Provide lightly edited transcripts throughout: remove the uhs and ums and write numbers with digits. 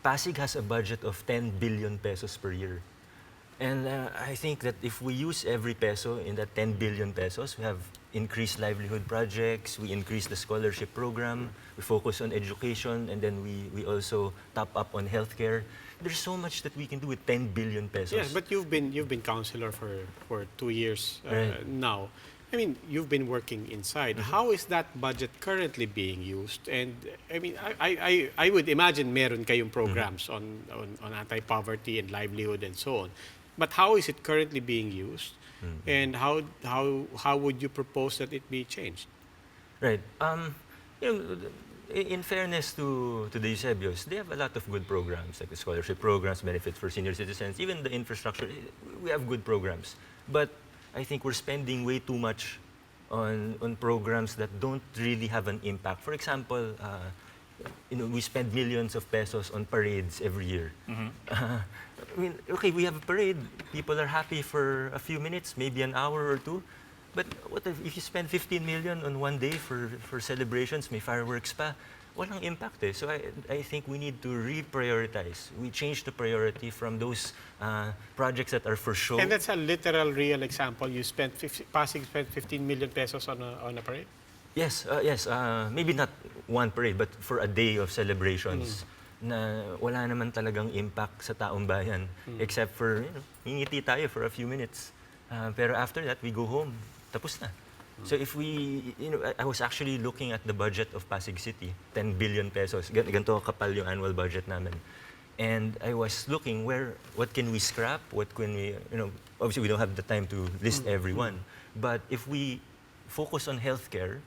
Pasig has a budget of 10 billion pesos per year. And I think that if we use every peso in that 10 billion pesos, we have increased livelihood projects, we increase the scholarship program, we focus on education, and then we also top up on healthcare. There's so much that we can do with 10 billion pesos. Yes, but you've been counselor for 2 years Right. now. I mean, you've been working inside. How is that budget currently being used? And I mean, I would imagine meron kayong programs on anti-poverty and livelihood and so on. But how is it currently being used? And how would you propose that it be changed? Right. You know, in fairness to the Eusebios, they have a lot of good programs, like the scholarship programs, benefits for senior citizens, even the infrastructure. We have good programs. But I think we're spending way too much on programs that don't really have an impact. For example, you know, we spend millions of pesos on parades every year. I mean, okay, we have a parade. People are happy for a few minutes, maybe an hour or two. But what if you spend 15 million on one day for celebrations, may fireworks pa, walang impact eh. So I think we need to reprioritize. We change the priority from those projects that are for show. And that's a literal, real example. You spent Pasig spent 15 million pesos on a parade? Yes, yes. Maybe not one parade, but for a day of celebrations na wala naman talagang impact sa taong bayan except for, you know, ngingiti tayo for a few minutes. Pero after that, we go home. Tapos na. So if we, you know, I was actually looking at the budget of Pasig City, 10 billion pesos. Ganito kapal yung annual budget namin. And I was looking what can we scrap? What can we, you know, obviously we don't have the time to list everyone. But if we focus on healthcare,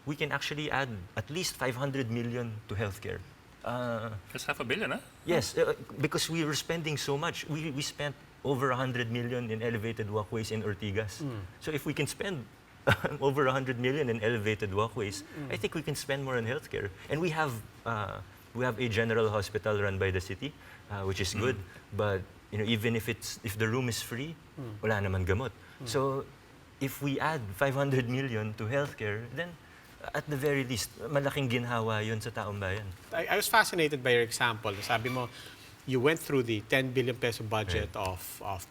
we can actually add at least 500 million to healthcare. That's $500 million, huh? Yes, because we were spending so much. We spent over 100 million in elevated walkways in Ortigas. So if we can spend over 100 million in elevated walkways, I think we can spend more on healthcare. And we have a general hospital run by the city, which is good. But you know, even if the room is free, wala naman gamot. So if we add 500 million to healthcare, then at the very least, malaking ginhawa yun sa taong bayan. I was fascinated by your example. Sabi mo, you went through the 10 billion peso budget of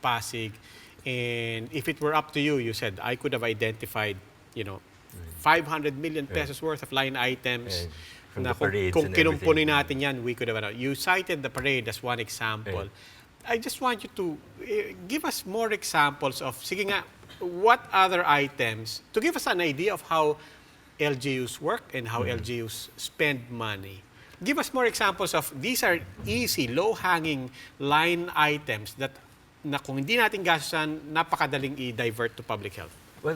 Pasig, and if it were up to you, you said, I could have identified, you know, 500 million pesos worth of line items. From Na the parades kung and kinumpuni everything. natin yan, we could have. You cited the parade as one example. I just want you to give us more examples of, sige nga, what other items, to give us an idea of how LGUs work and how LGUs spend money. Give us more examples of these are easy, low-hanging line items that na kung hindi natin gastusan, napakadaling i-divert to public health. Well,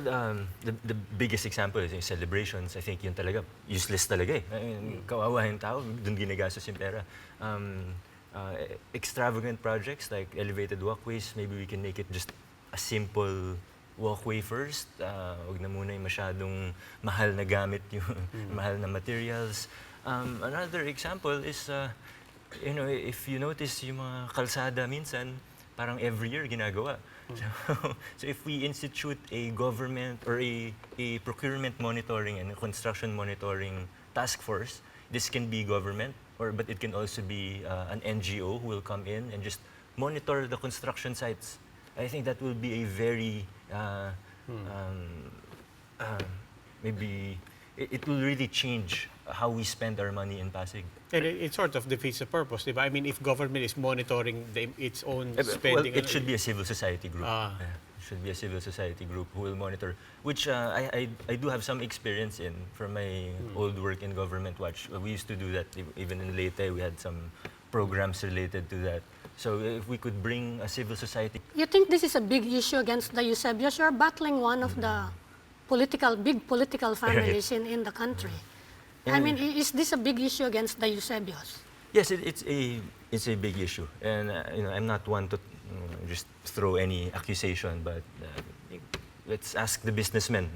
the biggest example is yung celebrations. I think yun talaga, useless talaga eh. I mean, kawawa yung tao, dun ginagastos yung pera. Extravagant projects like elevated walkways, maybe we can make it just a simple walkway first. Huwag na muna yung masyadong mahal na gamit, yung mahal na materials. Another example is, you know, if you notice yung mga kalsada minsan, parang every year ginagawa. So if we institute a government or a procurement monitoring and a construction monitoring task force, this can be government, but it can also be an NGO who will come in and just monitor the construction sites. I think that will be a very, maybe, it will really change how we spend our money in Pasig. And it sort of defeats the purpose, di ba? I mean, if government is monitoring its own spending... Well, it should be a civil society group. It should be a civil society group who will monitor, which I do have some experience in from my old work in Government Watch. We used to do that even in Leyte. We had some programs related to that. So if we could bring a civil society... You think this is a big issue against the Eusebios? You're battling one of the big political families in the country. I mean, is this a big issue against the Eusebios? Yes, it's a big issue, and you know, I'm not one to just throw any accusation, but let's ask the businessmen